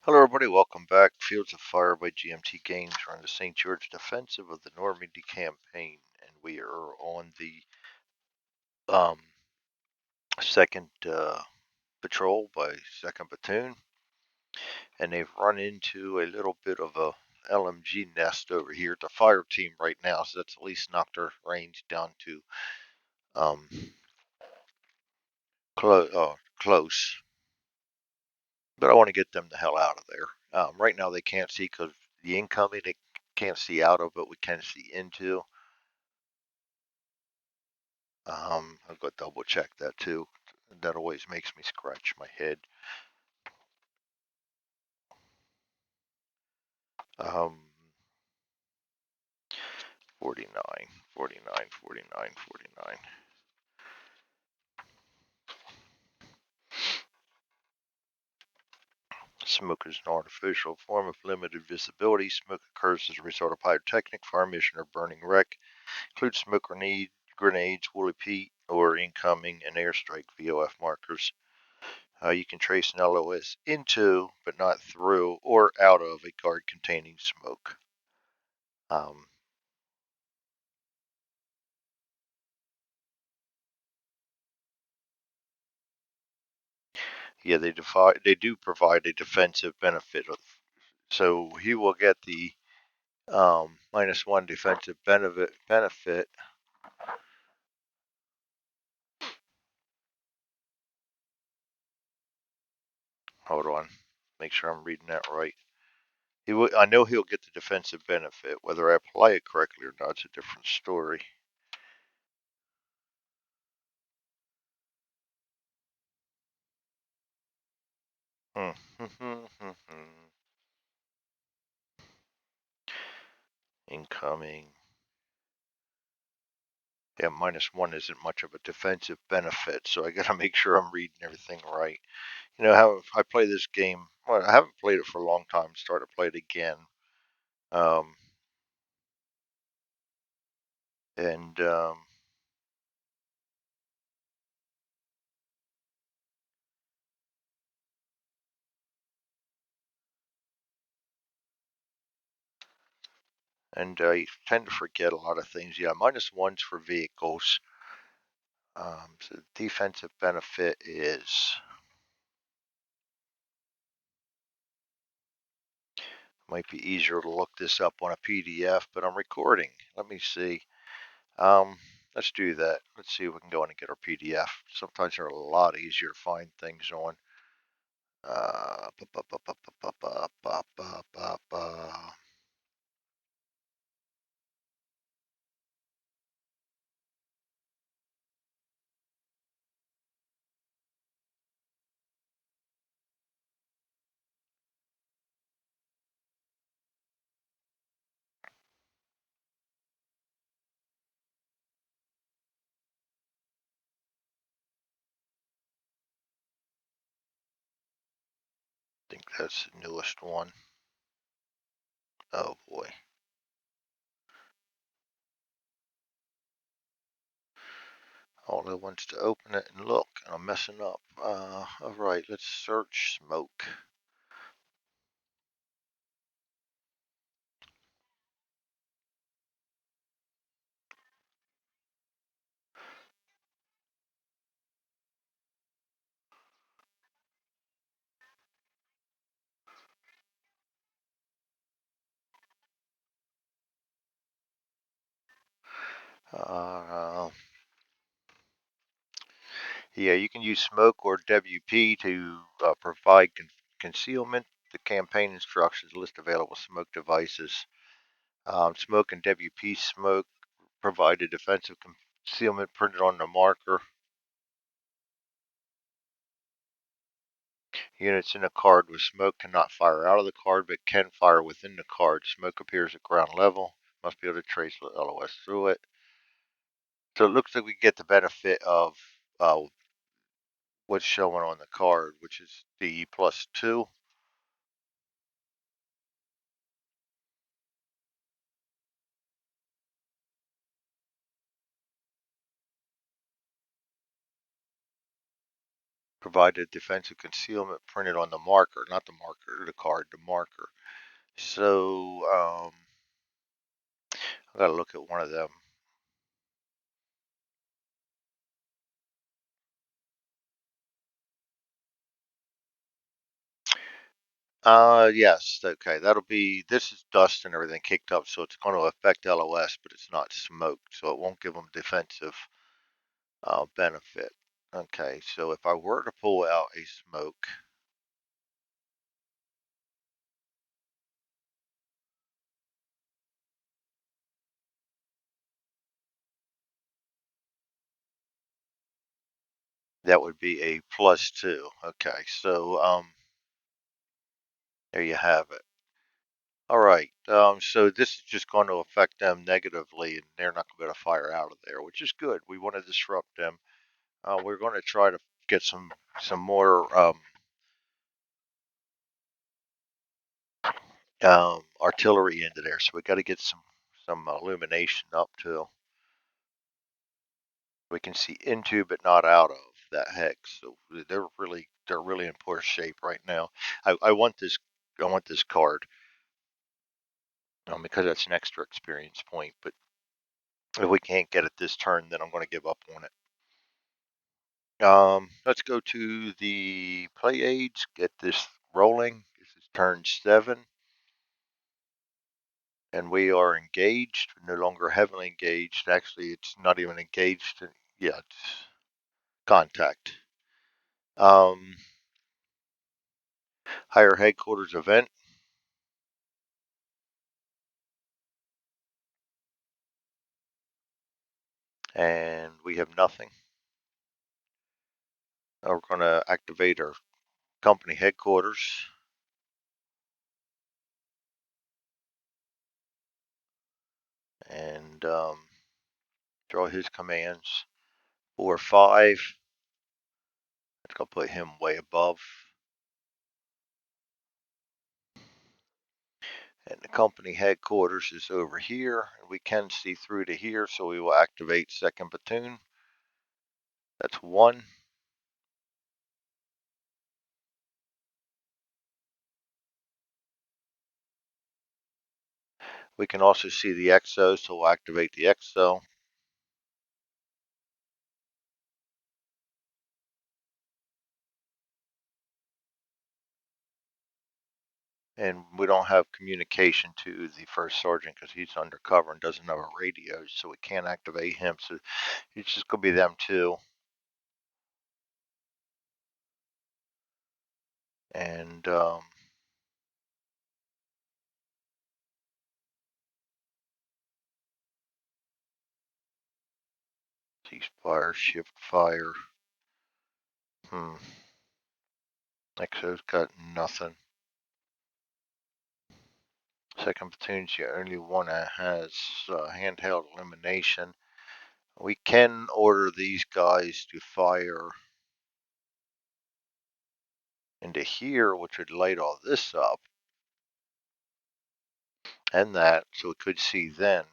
Hello, everybody. Welcome back. Fields of Fire by GMT Games. We're on the St. George Defensive of the Normandy campaign, and we are on the um, second patrol by second platoon, and they've run into a little bit of a LMG nest over here. It's a fire team right now, so that's at least knocked their range down to um, close. But I want to get them the hell out of there. Right now, they can't see because the incoming they can't see out of, but we can see into. I've got to double check that too. That always makes me scratch my head. Um, 49, 49, 49, 49. Smoke is an artificial form of limited visibility. Smoke occurs as a result of pyrotechnic, fire mission, or burning wreck. Includes smoke grenades, woolly peat, or incoming and airstrike VOF markers. You can trace an LOS into, but not through, or out of a guard containing smoke. Um, Yeah, they do provide a defensive benefit. So he will get the -1 defensive benefit. Hold on, make sure I'm reading that right. I know he'll get the defensive benefit. Whether I apply it correctly or not is a different story. Incoming. Yeah, -1 isn't much of a defensive benefit, so I gotta make sure I'm reading everything right. You know how I play this game. Well, I haven't played it for a long time. Started to play it again. Um, and I tend to forget a lot of things. Yeah, -1's for vehicles. So the defensive benefit is might be easier to look this up on a PDF, but I'm recording. Let me see. Um, let's do that. Let's see if we can go in and get our PDF. Sometimes they're a lot easier to find things on. Uh, I think that's the newest one. Oh boy. All I wants to open it and look, and I'm messing up. All right, let's search smoke. Uh, yeah, you can use smoke or WP to provide concealment. The campaign instructions list available smoke devices. Smoke and WP smoke provide a defensive concealment printed on the marker. Units in a card with smoke cannot fire out of the card, but can fire within the card. Smoke appears at ground level. Must be able to trace the LOS through it. So it looks like we get the benefit of uh, what's showing on the card, which is the +2. provided defensive concealment printed on the marker, not the marker, the card, the marker. So I gotta look at one of them. Yes, okay, that'll be, this is dust and everything kicked up, so it's going to affect LOS, but it's not smoke, so it won't give them defensive benefit. Okay, so if I were to pull out a smoke, that would be a +2. Okay, so there you have it. All right, so this is just going to affect them negatively, and they're not going to be able to fire out of there, which is good. We want to disrupt them. We're going to try to get some more artillery into there, so we got to get some illumination up too. We can see into but not out of that hex. So they're really in poor shape right now. I want this card because that's an extra experience point. But if we can't get it this turn, then I'm going to give up on it. Let's go to the play aids. Get this rolling. This is turn 7. And we are engaged, no longer heavily engaged. Actually, it's not even engaged yet. Contact. Higher headquarters event. And we have nothing. We're going to activate our company headquarters. And draw his commands. 4, 5. Let's go put him way above. And the company headquarters is over here. We can see through to here, so we will activate second platoon. That's 1. We can also see the XO, so we'll activate the XO. And we don't have communication to the first sergeant because he's undercover and doesn't have a radio, so we can't activate him. So it's just going to be them two. And ceasefire, shift fire. XO's got nothing. Second platoon's the only one that has handheld elimination. We can order these guys to fire into here, which would light all this up. And that, so we could see then.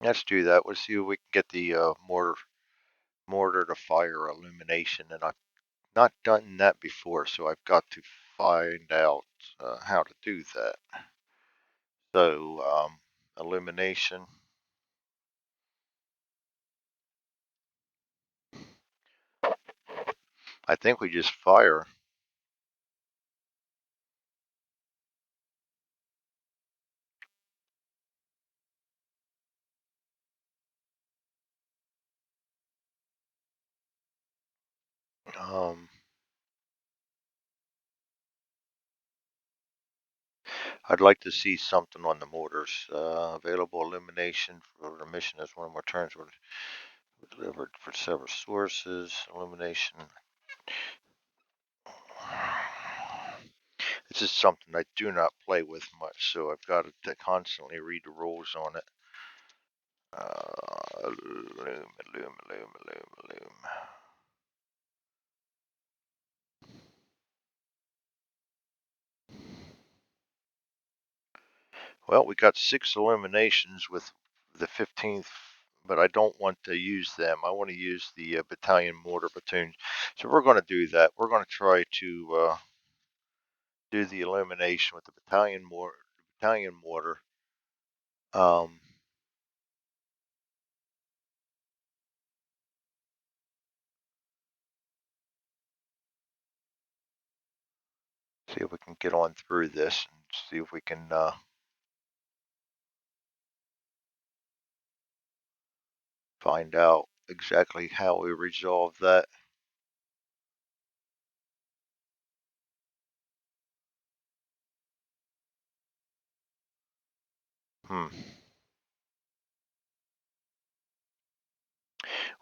Let's do that. Let's see if we can get the mortar to fire illumination. And I've not done that before, so I've got to find out how to do that. So, illumination. I think we just fire. Um, I'd like to see something on the mortars. Available illumination for the mission as one more turns were delivered for several sources. Illumination. This is something I do not play with much, so I've got to constantly read the rules on it. Illume. Well, we got 6 illuminations with the 15th but I don't want to use them. I want to use the battalion mortar platoons. So we're going to do that. We're going to try to do the elimination with the battalion mortar. Um, see if we can get on through this and see if we can find out exactly how we resolve that. Hmm.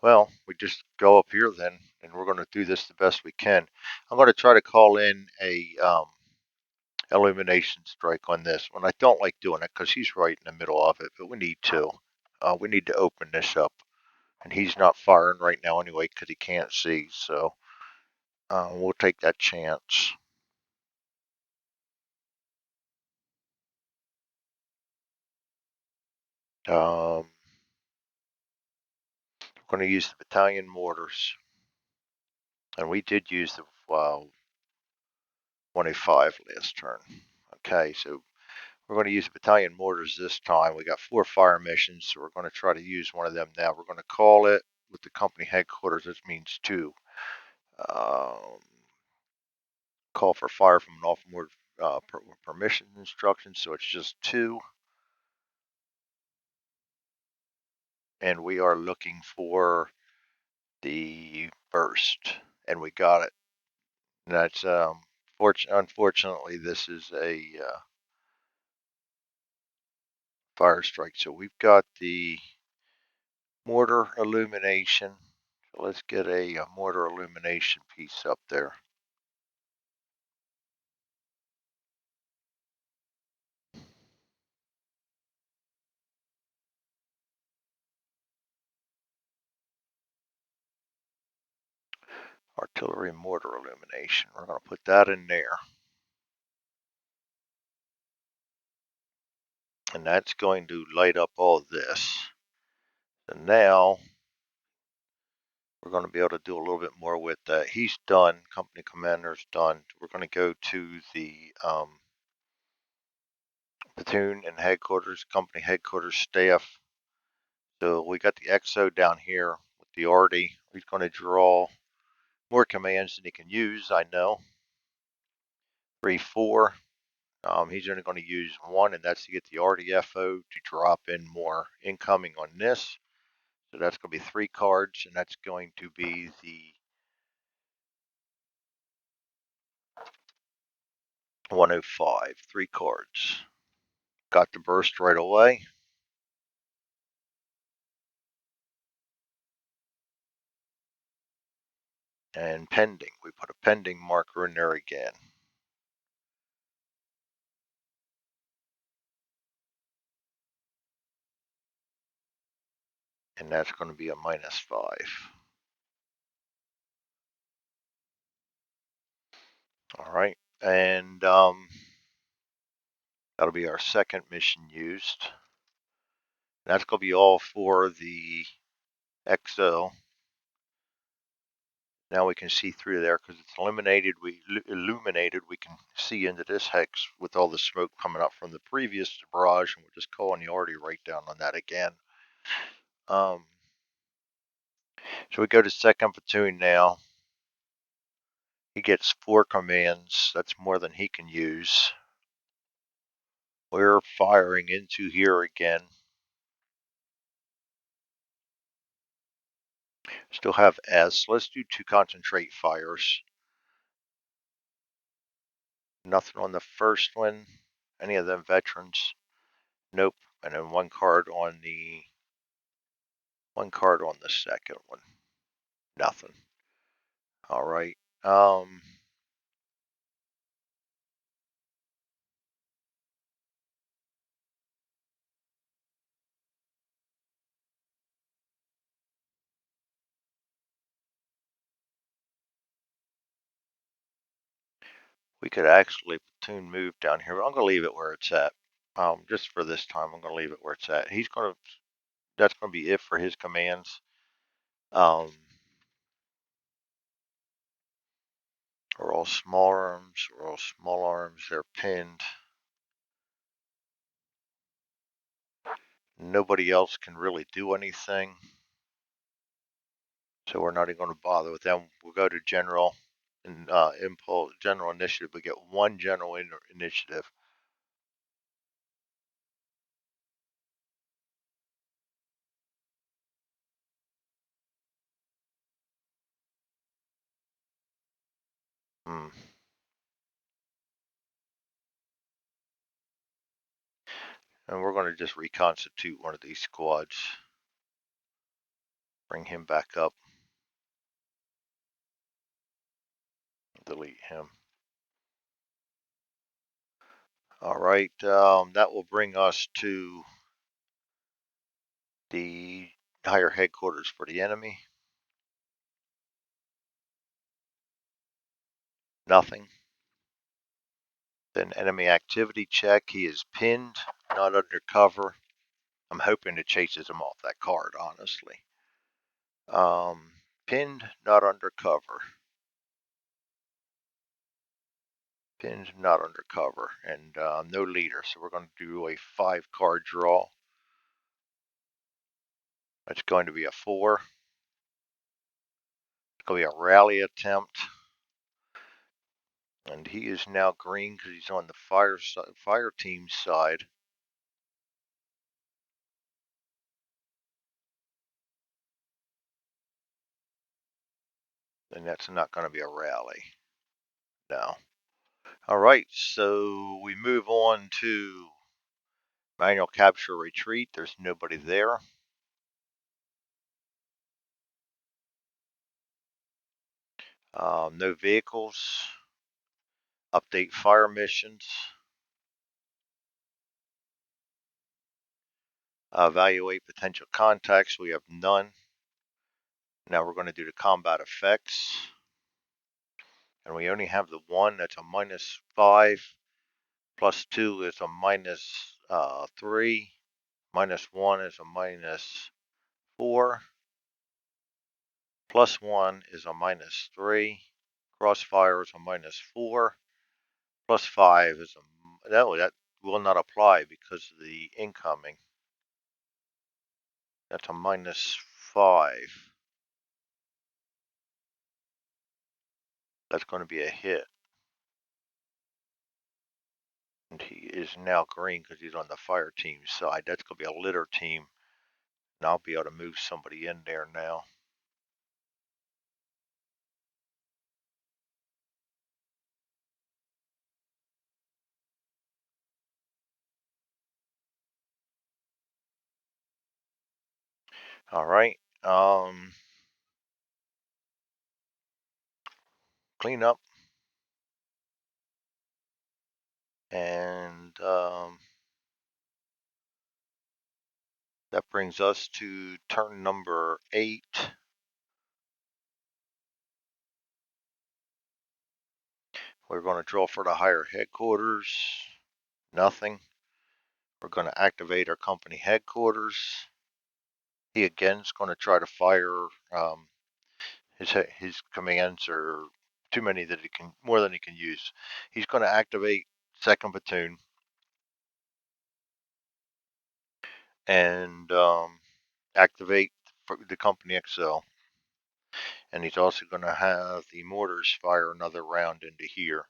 Well, we just go up here then, and we're going to do this the best we can. I'm going to try to call in a illumination strike on this one. I don't like doing it because he's right in the middle of it, but we need to. We need to open this up, and he's not firing right now anyway because he can't see. So we'll take that chance. We're going to use the battalion mortars, and we did use the 105 last turn. Okay, so we're going to use battalion mortars this time. We got 4 fire missions, so we're going to try to use one of them now. We're going to call it with the company headquarters. This means 2. Um, Call for fire from an off-board permission instruction, so it's just 2. And we are looking for the burst, and we got it. And that's unfortunately, this is a fire strike. So we've got the mortar illumination. So let's get a mortar illumination piece up there. Artillery mortar illumination. We're going to put that in there. And that's going to light up all this. And now we're going to be able to do a little bit more with that. He's done. Company commander's done. We're going to go to the platoon and headquarters, company headquarters staff. So we got the XO down here with the arty. He's going to draw more commands than he can use, I know. 3, 4. He's only going to use 1, and that's to get the RDFO to drop in more incoming on this. So that's going to be 3 cards, and that's going to be the 105. 3 cards. Got the burst right away. And pending. We put a pending marker in there again. And that's going to be a -5. All right. And that'll be our second mission used. That's going to be all for the XO. Now we can see through there because it's illuminated. We can see into this hex with all the smoke coming up from the previous barrage, and we're just calling the arty right down on that again. So we go to second platoon now. He gets 4 commands. That's more than he can use. We're firing into here again. Still have S. Let's do 2 concentrate fires. Nothing on the first one. Any of them veterans? Nope. And then 1 card on the second one. Nothing. All right. We could actually platoon move down here, but I'm going to leave it where it's at. Just for this time, I'm going to leave it where it's at. He's going to that's going to be it for his commands. Um, are all small arms. Are all small arms. They're pinned. Nobody else can really do anything. So we're not even going to bother with them. We'll go to general and impulse general initiative. We get one general initiative. Hmm. And we're going to just reconstitute one of these squads. Bring him back up. Delete him. All right. That will bring us to the higher headquarters for the enemy. Nothing. Then enemy activity check. He is pinned, not under cover. I'm hoping it chases him off that card, honestly. Pinned, not under cover. Pinned, not under cover. And no leader. So we're going to do a 5-card draw. It's going to be a 4. It's going to be a rally attempt. And he is now green because he's on the fire team side. And that's not going to be a rally. No. All right, so we move on to manual capture retreat. There's nobody there. No vehicles. Update fire missions. Evaluate potential contacts. We have none. Now we're going to do the combat effects. And we only have the one that's a -5. +2 is a -3. -1 is a -4. +1 is a -3. Crossfire is a -4. +5 is a no. That will not apply because of the incoming. That's a -5. That's going to be a hit. And he is now green because he's on the fire team side. That's going to be a litter team. And I'll be able to move somebody in there now. All right. Clean up. And that brings us to turn number 8. We're going to draw for the higher headquarters. Nothing. We're going to activate our company headquarters. He again is going to try to fire. His commands are too many that he can more than he can use. He's going to activate second platoon and activate the company XL. And he's also going to have the mortars fire another round into here.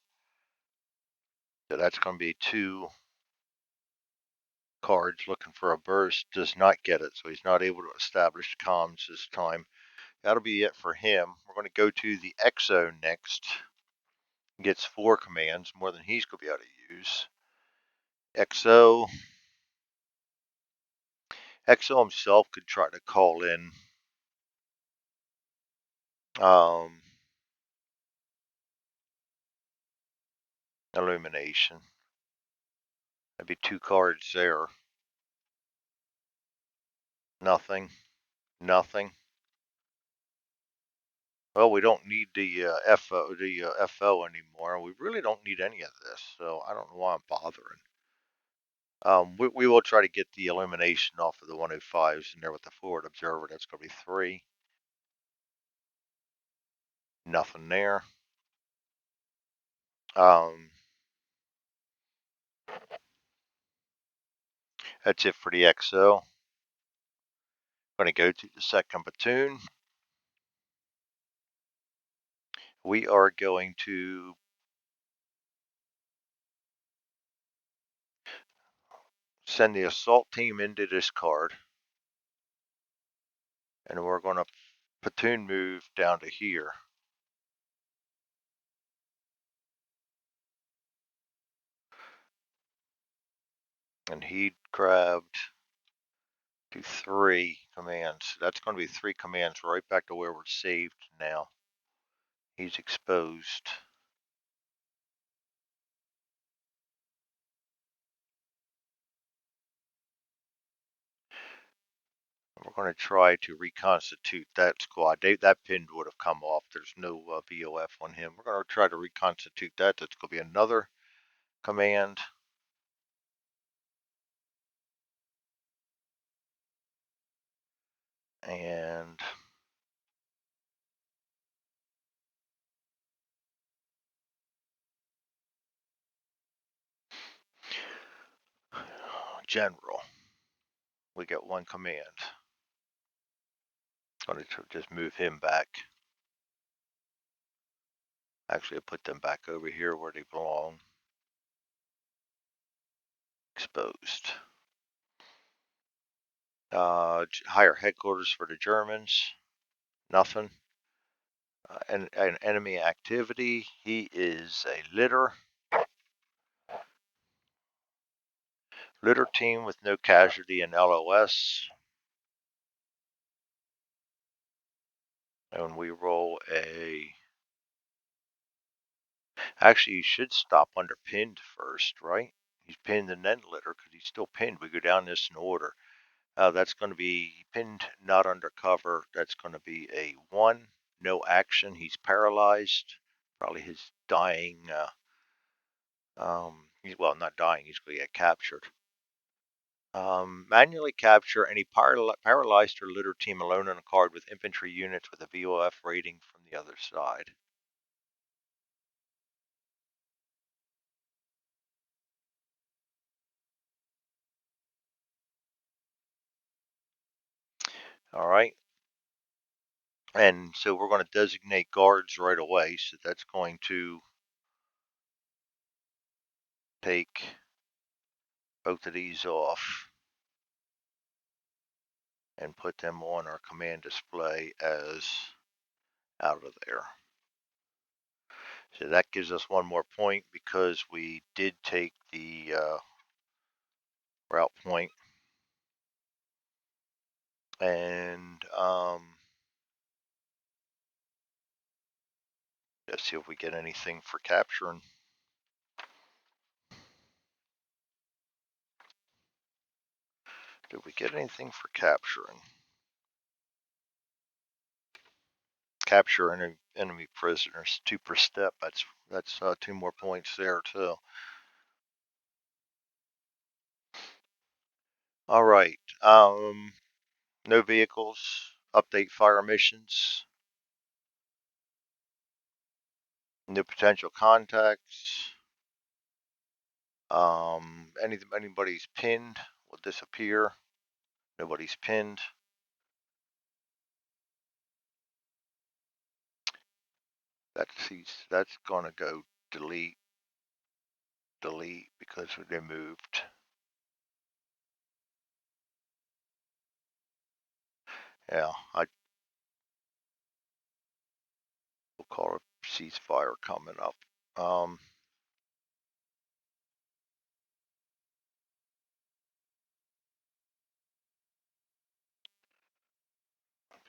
So that's going to be 2 cards looking for a burst. Does not get it, so he's not able to establish comms this time. That'll be it for him. We're going to go to the XO next. Gets 4 commands, more than he's going to be able to use. XO himself could try to call in illumination. That'd be 2 cards there. Nothing. Nothing. Well, we don't need the FO anymore. We really don't need any of this, so I don't know why I'm bothering. We will try to get the illumination off of the 105s in there with the forward observer. That's going to be 3. Nothing there. That's it for the XO. Going to go to the second platoon. We are going to send the assault team into this card. And we're going to platoon move down to here. And he grabbed to 3 commands. That's going to be 3 commands right back to where we're saved now. He's exposed. We're going to try to reconstitute that squad. That pin would have come off. There's no VOF on him. We're going to try to reconstitute that. That's going to be another command. And general. We get 1 command. I'm going to just move him back. Actually, I put them back over here where they belong. Exposed. Higher headquarters for the Germans. Nothing. An enemy activity. He is a litter. Litter team with no casualty in LOS. And we roll a... Actually, he should stop under pinned first, right? He's pinned and then litter because he's still pinned. We go down this in order. That's going to be pinned, not under cover. That's going to be a 1. No action. He's paralyzed. Probably his dying... well, not dying. He's going to get captured. Manually capture any paralyzed or litter team alone on a card with infantry units with a VOF rating from the other side. All right. And so we're going to designate guards right away. So that's going to take both of these off and put them on our command display as out of there. So that gives us 1 more point because we did take the route point. And let's see if we get anything for capturing. Did we get anything for capturing? Capture enemy prisoners, 2 per step. That's 2 more points there too. All right. No vehicles. Update fire missions. No potential contacts. Anybody's pinned will disappear. Nobody's pinned. That's gonna go delete because they moved. Yeah, I will call a ceasefire coming up.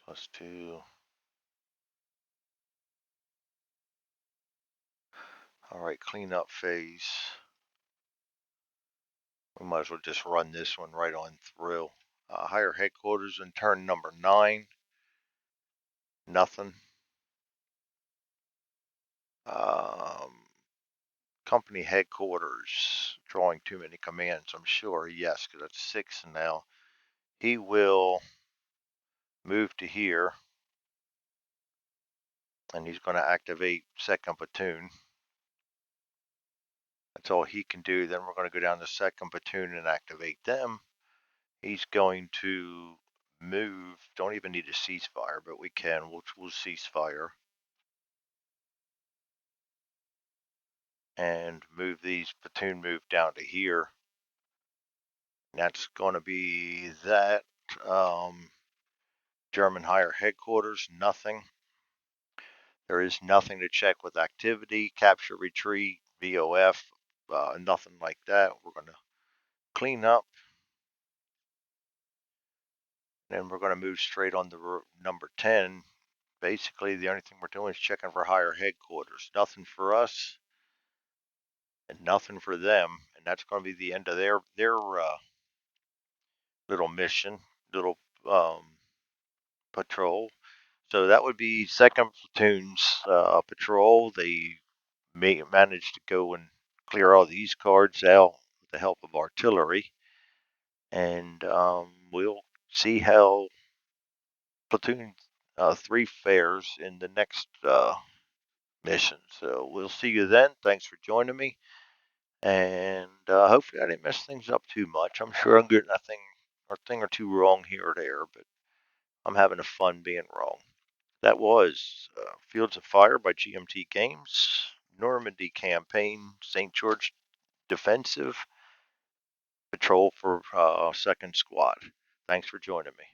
+2. All right, cleanup phase. We might as well just run this one right on through. Higher headquarters in turn number 9. Nothing. company headquarters. Drawing too many commands, I'm sure. Yes, because that's 6 now. He will move to here, and he's going to activate second platoon. That's all he can do. Then we're going to go down to second platoon and activate them. He's going to move. Don't even need a ceasefire, but we can. We'll ceasefire and move these platoon move down to here. That's going to be that. German higher headquarters, nothing. There is nothing to check with activity, capture, retreat, VOF, nothing like that. We're going to clean up, and we're going to move straight on to number 10. Basically, the only thing we're doing is checking for higher headquarters. Nothing for us, and nothing for them, and that's going to be the end of their little mission, little patrol. So that would be second platoon's patrol. They managed to go and clear all these cards out with the help of artillery, and we'll see how platoon 3 fares in the next mission. So we'll see you then. Thanks for joining me, and hopefully I didn't mess things up too much. I'm sure I'm getting a thing or two wrong here or there, but I'm having a fun being wrong. That was Fields of Fire by GMT Games, Normandy Campaign, St. George Defensive, Patrol for 2nd Squad. Thanks for joining me.